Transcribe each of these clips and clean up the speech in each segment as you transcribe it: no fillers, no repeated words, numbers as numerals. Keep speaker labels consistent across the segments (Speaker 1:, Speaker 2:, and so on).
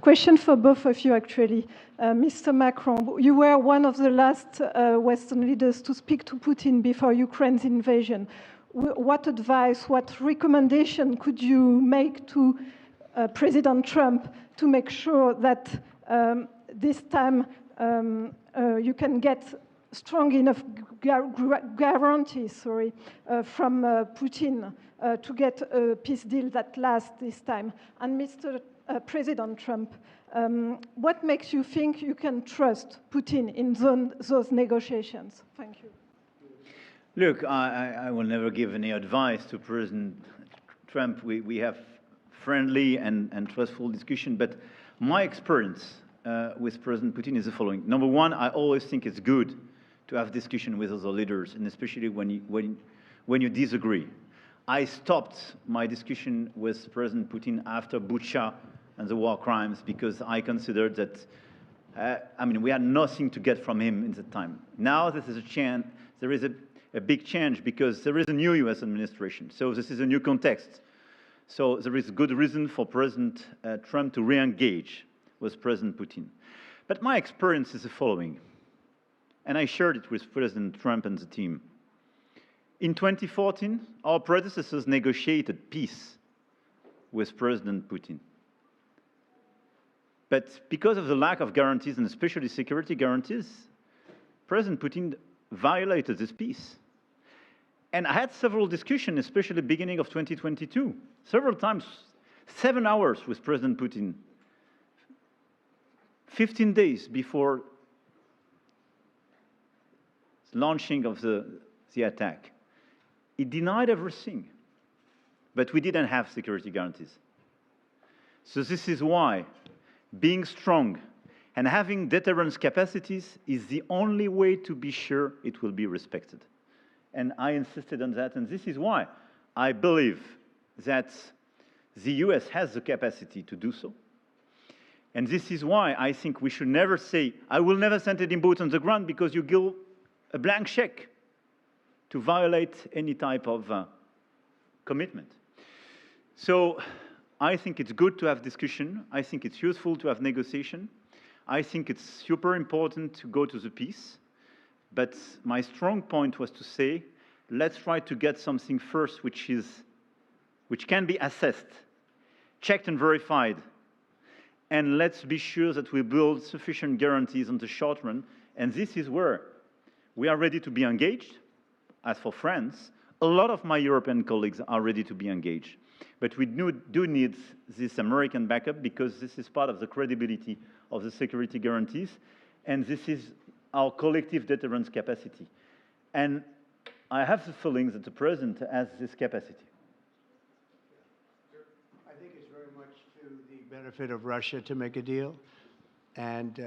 Speaker 1: Question for both of you, actually. Mr. Macron, you were one of the last Western leaders to speak to Putin before Ukraine's invasion. What advice, what recommendation could you make to President Trump to make sure that this time you can get strong enough guarantees from Putin to get a peace deal that lasts this time? And Mr. President Trump, what makes you think you can trust Putin in those negotiations? Thank you.
Speaker 2: Look, I will never give any advice to President Trump. We have friendly and trustful discussion, but my experience with President Putin is the following. Number one, I always think it's good to have discussion with other leaders, and especially when you disagree. I stopped my discussion with President Putin after Bucha and the war crimes because I considered that, we had nothing to get from him in that time. Now this is a chance, there is a big change because there is a new US administration. So this is a new context. So there is good reason for President Trump to re-engage with President Putin. But my experience is the following, and I shared it with President Trump and the team. In 2014, our predecessors negotiated peace with President Putin. But because of the lack of guarantees, and especially security guarantees, President Putin violated this peace. And I had several discussions, especially at the beginning of 2022, several times, 7 hours with President Putin, 15 days before the launching of the attack. He denied everything, but we didn't have security guarantees. So this is why being strong and having deterrence capacities is the only way to be sure it will be respected. And I insisted on that, and this is why I believe that the US has the capacity to do so. And this is why I think we should never say, I will never send any boots on the ground, because you give a blank check to violate any type of commitment. So I think it's good to have discussion. I think it's useful to have negotiation. I think it's super important to go to the peace. But my strong point was to say, let's try to get something first which can be assessed, checked and verified. And let's be sure that we build sufficient guarantees on the short run. And this is where we are ready to be engaged. As for France, a lot of my European colleagues are ready to be engaged. But we do need this American backup, because this is part of the credibility of the security guarantees. And this is our collective deterrence capacity. And I have the feeling that the President has this capacity.
Speaker 3: I think it's very much to the benefit of Russia to make a deal. And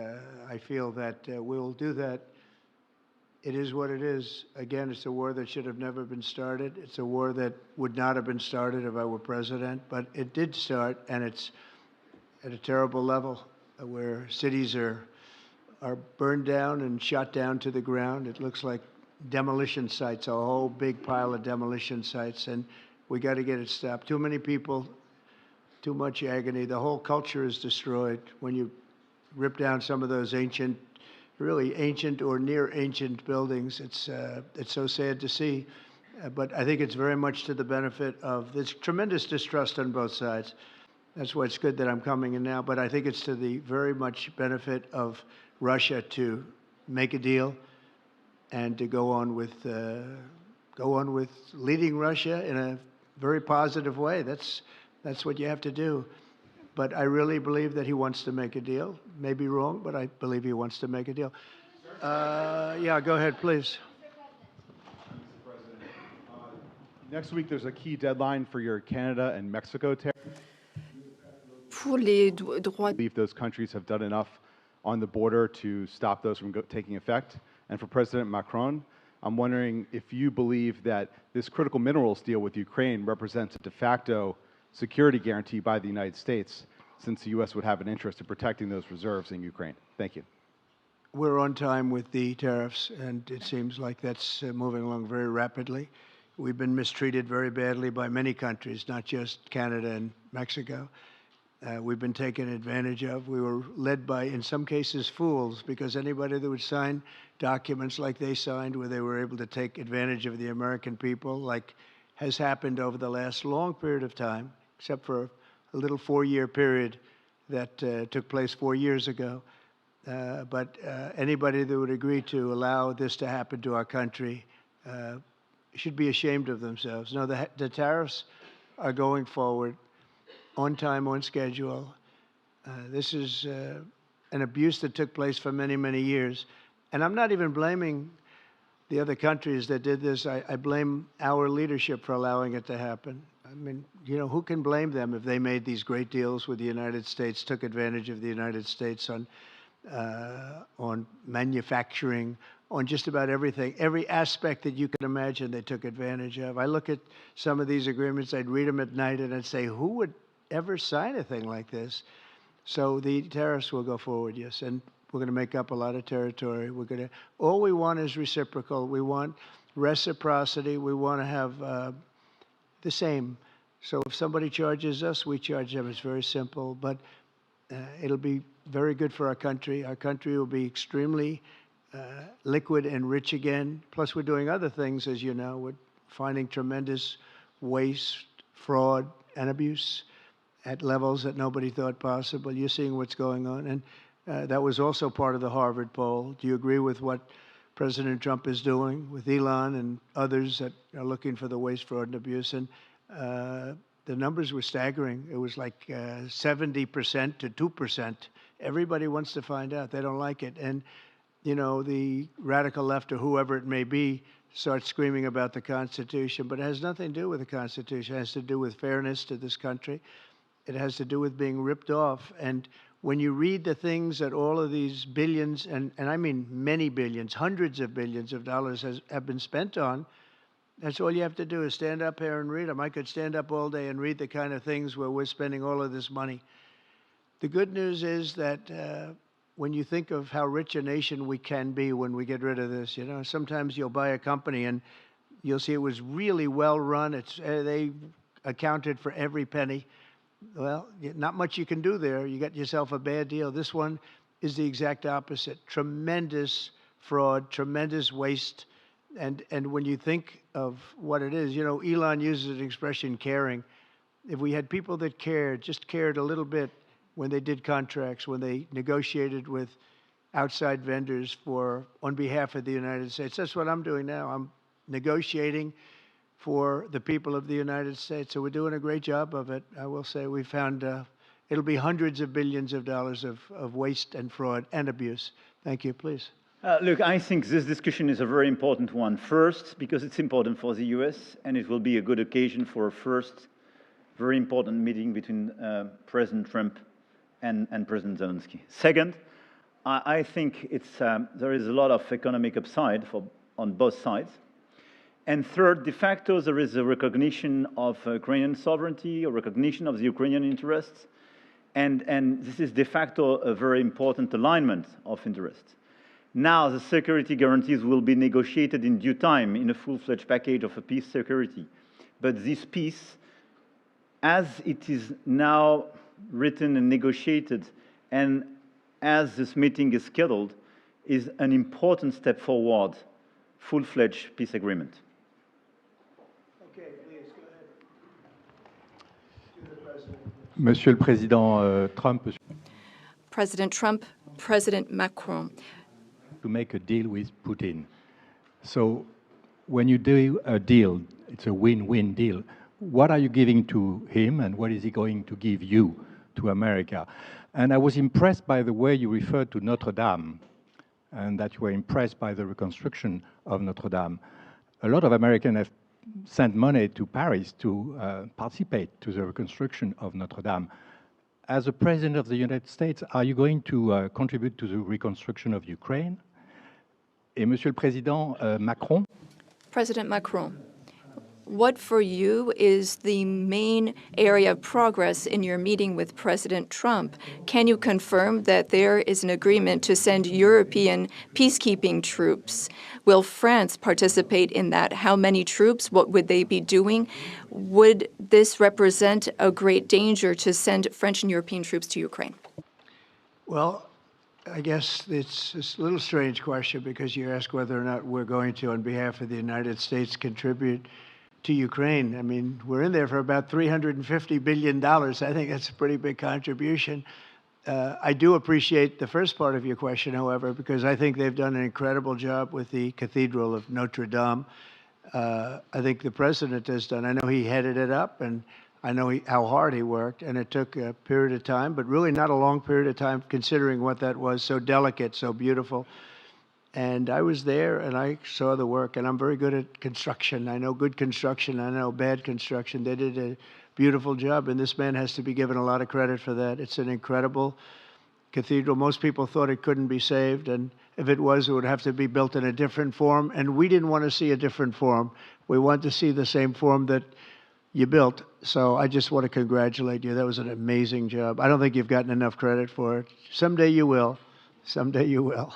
Speaker 3: I feel that we'll do that. It is what it is. Again, it's a war that should have never been started. It's a war that would not have been started if I were president. But it did start, and it's at a terrible level where cities are burned down and shot down to the ground. It looks like demolition sites, a whole big pile of demolition sites, and we got to get it stopped. Too many people, too much agony. The whole culture is destroyed when you rip down some of those ancient, really ancient or near ancient buildings. It's so sad to see, but I think it's very much to the benefit of this tremendous distrust on both sides. That's why it's good that I'm coming in now, but I think it's to the very much benefit of Russia to make a deal and to go on with leading Russia in a very positive way. That's what you have to do. But I really believe that he wants to make a deal. Maybe wrong, but I believe he wants to make a deal. Yeah, go ahead, please.
Speaker 4: Mr. President, next week there's a key deadline for your Canada and Mexico tariffs.
Speaker 5: Pour les droits.
Speaker 4: I believe those countries have done enough on the border to stop those from taking effect. And for President Macron, I'm wondering if you believe that this critical minerals deal with Ukraine represents a de facto security guarantee by the United States, since the U.S. would have an interest in protecting those reserves in Ukraine. Thank you.
Speaker 3: We're on time with the tariffs, and it seems like that's moving along very rapidly. We've been mistreated very badly by many countries, not just Canada and Mexico. We've been taken advantage of. We were led by, in some cases, fools, because anybody that would sign documents like they signed, where they were able to take advantage of the American people, like has happened over the last long period of time, except for a little 4-year period that took place 4 years ago. But anybody that would agree to allow this to happen to our country should be ashamed of themselves. No, the tariffs are going forward on time, on schedule. This is an abuse that took place for many, many years. And I'm not even blaming the other countries that did this. I blame our leadership for allowing it to happen. I mean, you know, who can blame them if they made these great deals with the United States, took advantage of the United States on manufacturing, on just about everything. Every aspect that you can imagine, they took advantage of. I look at some of these agreements, I'd read them at night, and I'd say, who would ever sign a thing like this? So the tariffs will go forward, yes, and we're going to make up a lot of territory. All we want is reciprocal. We want reciprocity. We want to have the same. So if somebody charges us, we charge them. It's very simple, but it'll be very good for our country. Our country will be extremely liquid and rich again. Plus, we're doing other things, as you know. We're finding tremendous waste, fraud, and abuse at levels that nobody thought possible. You're seeing what's going on. And that was also part of the Harvard poll. Do you agree with what President Trump is doing with Elon and others that are looking for the waste, fraud, and abuse? And the numbers were staggering. It was like 70% to 2%. Everybody wants to find out. They don't like it. And, you know, the radical left or whoever it may be starts screaming about the Constitution, but it has nothing to do with the Constitution. It has to do with fairness to this country. It has to do with being ripped off. And when you read the things that all of these billions, and I mean many billions, hundreds of billions of dollars have been spent on, that's all you have to do is stand up here and read them. I could stand up all day and read the kind of things where we're spending all of this money. The good news is that when you think of how rich a nation we can be when we get rid of this, you know, sometimes you'll buy a company and you'll see it was really well run. They accounted for every penny. Well, not much you can do there. You got yourself a bad deal. This one is the exact opposite. Tremendous fraud, tremendous waste. And when you think of what it is, you know, Elon uses an expression, caring. If we had people that cared, just cared a little bit when they did contracts, when they negotiated with outside vendors on behalf of the United States. That's what I'm doing now. I'm negotiating for the people of the United States. So we're doing a great job of it. I will say we found it'll be hundreds of billions of dollars of waste and fraud and abuse. Thank you. Please.
Speaker 2: Look, I think this discussion is a very important one. First, because it's important for the US, and it will be a good occasion for a first very important meeting between President Trump and President Zelensky. Second, I think there is a lot of economic upside on both sides. And third, de facto, there is a recognition of Ukrainian sovereignty, a recognition of the Ukrainian interests, and this is de facto a very important alignment of interests. Now, the security guarantees will be negotiated in due time in a full-fledged package of a peace security. But this peace, as it is now written and negotiated, and as this meeting is scheduled, is an important step forward, full-fledged peace agreement.
Speaker 3: Okay, please, go ahead. To the President.
Speaker 6: Monsieur le Président Trump.
Speaker 5: President Trump, President Macron.
Speaker 6: To make a deal with Putin. So when you do a deal, it's a win-win deal. What are you giving to him and what is he going to give you, to America? And I was impressed by the way you referred to Notre Dame and that you were impressed by the reconstruction of Notre Dame. A lot of Americans have sent money to Paris to participate to the reconstruction of Notre Dame. As a President of the United States, are you going to contribute to the reconstruction of Ukraine? Et Monsieur le Président Macron?
Speaker 5: President Macron, What for you is the main area of progress in your meeting with President Trump? Can you confirm that there is an agreement to send European peacekeeping troops? Will France participate in that? How many troops? What would they be doing? Would this represent a great danger to send French and European troops to Ukraine?
Speaker 3: Well, I guess it's a little strange question because you ask whether or not we're going to, on behalf of the United States, contribute to Ukraine. I mean, we're in there for about $350 billion. I think that's a pretty big contribution. I do appreciate the first part of your question, however, because I think they've done an incredible job with the Cathedral of Notre Dame. I think the president has done. I know he headed it up, and I know how hard he worked, and it took a period of time, but really not a long period of time considering what that was, so delicate, so beautiful. And I was there, and I saw the work, and I'm very good at construction. I know good construction. I know bad construction. They did a beautiful job, and this man has to be given a lot of credit for that. It's an incredible cathedral. Most people thought it couldn't be saved, and if it was, it would have to be built in a different form, and we didn't want to see a different form. We want to see the same form that you built. So I just want to congratulate you. That was an amazing job. I don't think you've gotten enough credit for it. Someday you will. Someday you will.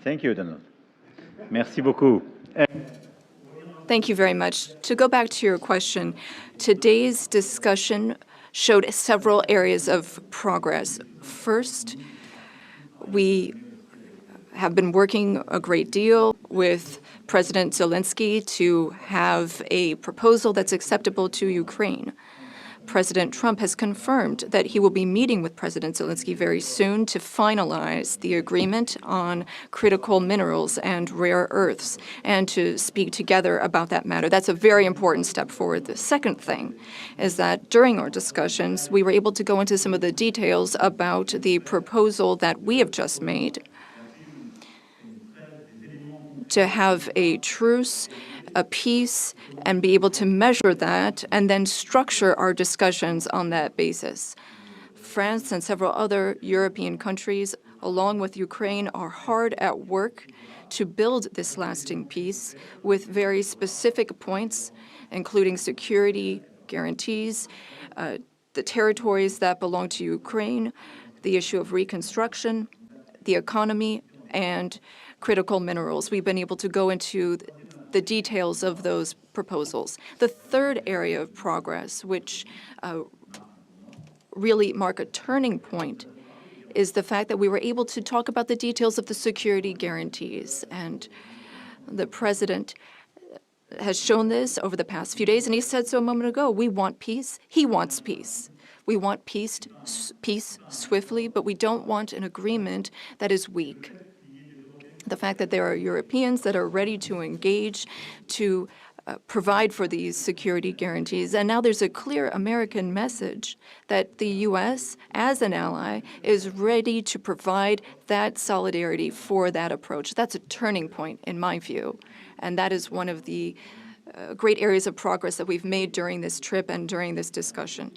Speaker 2: Thank you, Donald. Merci beaucoup.
Speaker 5: Thank you very much. To go back to your question, today's discussion showed several areas of progress. First, we have been working a great deal with President Zelensky to have a proposal that's acceptable to Ukraine. President Trump has confirmed that he will be meeting with President Zelensky very soon to finalize the agreement on critical minerals and rare earths and to speak together about that matter. That's a very important step forward. The second thing is that during our discussions, we were able to go into some of the details about the proposal that we have just made to have a truce, a peace, and be able to measure that and then structure our discussions on that basis. France and several other European countries, along with Ukraine, are hard at work to build this lasting peace with very specific points, including security guarantees, the territories that belong to Ukraine, the issue of reconstruction, the economy, and critical minerals. We've been able to go into the details of those proposals. The third area of progress, which really mark a turning point, is the fact that we were able to talk about the details of the security guarantees. And the president has shown this over the past few days, and he said so a moment ago. We want peace. He wants peace. We want peace swiftly, but we don't want an agreement that is weak. The fact that there are Europeans that are ready to engage to provide for these security guarantees. And now there's a clear American message that the U.S., as an ally, is ready to provide that solidarity for that approach. That's a turning point, in my view. And that is one of the great areas of progress that we've made during this trip and during this discussion.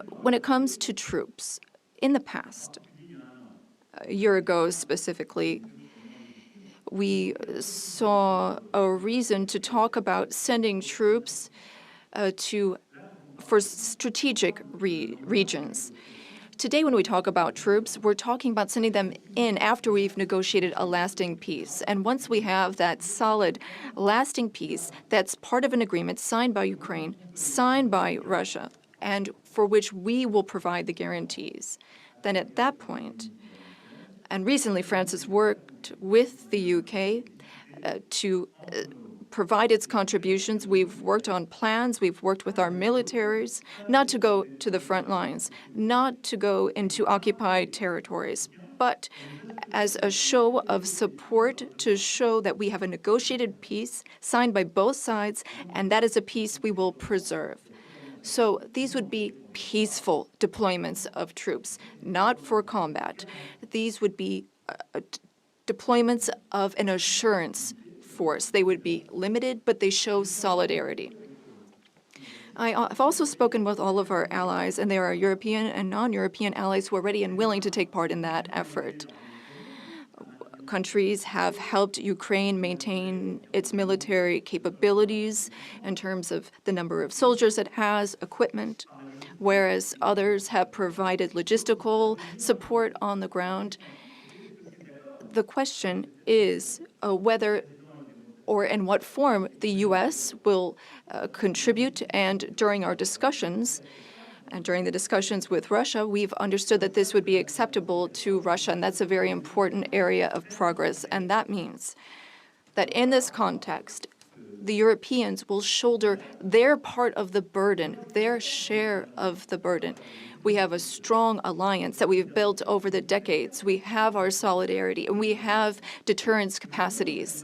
Speaker 5: When it comes to troops, in the past, a year ago specifically, we saw a reason to talk about sending troops for strategic regions. Today, when we talk about troops, we're talking about sending them in after we've negotiated a lasting peace. And once we have that solid, lasting peace, that's part of an agreement signed by Ukraine, signed by Russia, and for which we will provide the guarantees, then at that point, and recently France has worked with the UK to provide its contributions. We've worked on plans. We've worked with our militaries not to go to the front lines, not to go into occupied territories, but as a show of support to show that we have a negotiated peace signed by both sides, and that is a peace we will preserve. So these would be peaceful deployments of troops, not for combat. These would be deployments of an assurance force. They would be limited, but they show solidarity. I've also spoken with all of our allies, and there are European and non-European allies who are ready and willing to take part in that effort. countries have helped Ukraine maintain its military capabilities in terms of the number of soldiers it has, equipment, whereas others have provided logistical support on the ground. The question is whether or in what form the U.S. will contribute, and during our discussions, and during the discussions with Russia, we've understood that this would be acceptable to Russia, and that's a very important area of progress. And that means that in this context, the Europeans will shoulder their part of the burden, their share of the burden. We have a strong alliance that we've built over the decades. We have our solidarity, and we have deterrence capacities.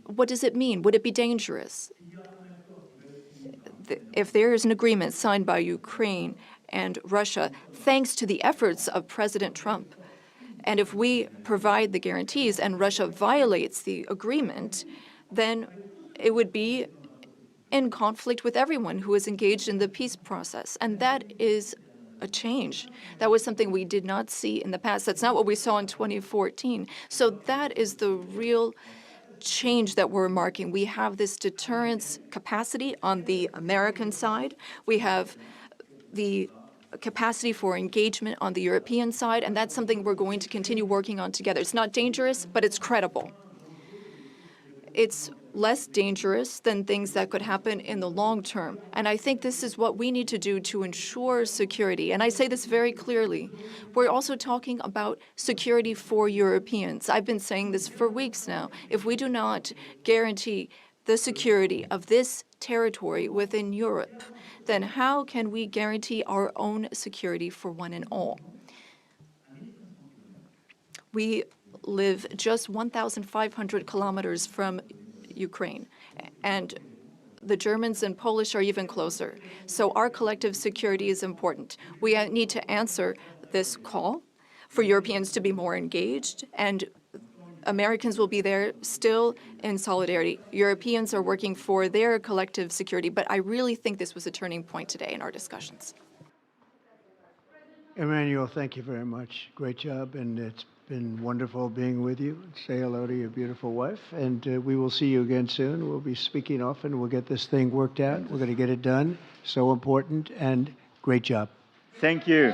Speaker 5: What does it mean? Would it be dangerous? If there is an agreement signed by Ukraine and Russia, thanks to the efforts of President Trump, and if we provide the guarantees and Russia violates the agreement, then it would be in conflict with everyone who is engaged in the peace process. And that is a change. That was something we did not see in the past. That's not what we saw in 2014. So that is the real change that we're marking. We have this deterrence capacity on the American side. We have the capacity for engagement on the European side, and that's something we're going to continue working on together. It's not dangerous, but it's credible. It's less dangerous than things that could happen in the long term. And I think this is what we need to do to ensure security. And I say this very clearly. We're also talking about security for Europeans. I've been saying this for weeks now. If we do not guarantee the security of this territory within Europe, then how can we guarantee our own security for one and all? We live just 1,500 kilometers from Ukraine, and the Germans and Polish are even closer. So our collective security is important. We need to answer this call for Europeans to be more engaged, and Americans will be there still in solidarity. Europeans are working for their collective security, but I really think this was a turning point today in our discussions.
Speaker 3: Emmanuel, thank you very much. Great job, and it's been wonderful being with you. Say hello to your beautiful wife, and we will see you again soon. We'll be speaking often. We'll get this thing worked out. We're going to get it done. So important, and great job.
Speaker 2: Thank you.